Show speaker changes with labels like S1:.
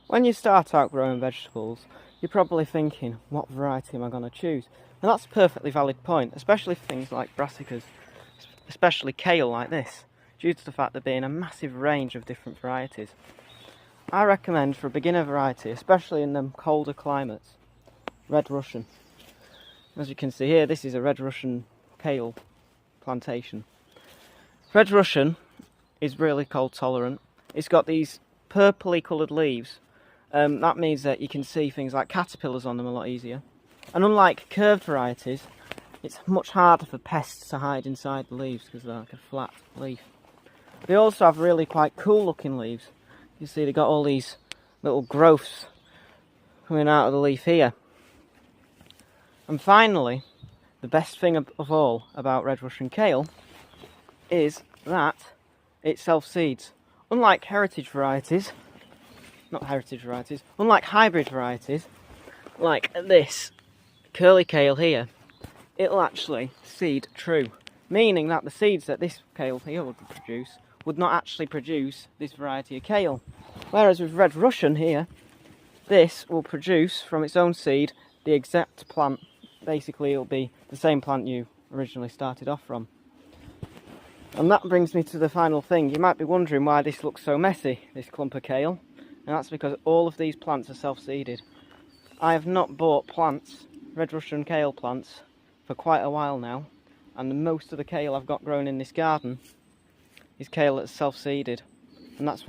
S1: When you start out growing vegetables, you're probably thinking, what variety am I going to choose? And that's a perfectly valid point, especially for things like brassicas, especially kale like this, due to the fact there being a massive range of different varieties. I recommend for a beginner variety, especially in them colder climates, Red Russian. As you can see here, this is a Red Russian kale plantation. Red Russian is really cold tolerant. It's got these purpley coloured leaves. That means that you can see things like caterpillars on them a lot easier. And unlike curved varieties, it's much harder for pests to hide inside the leaves because they're like a flat leaf. They also have really quite cool looking leaves. You see they've got all these little growths coming out of the leaf here. And finally, the best thing of all about Red Russian kale is that it self-seeds. Unlike heritage varieties, unlike hybrid varieties, like this curly kale here, it'll actually seed true. Meaning that the seeds that this kale here would produce would not actually produce this variety of kale. Whereas with Red Russian here, this will produce from its own seed the exact plant. Basically it'll be the same plant you originally started off from. And that brings me to the final thing. You might be wondering why this looks so messy, this clump of kale. And that's because all of these plants are self-seeded. I have not bought plants, Red Russian kale plants, for quite a while now. And most of the kale I've got grown in this garden is kale that's self-seeded. And that's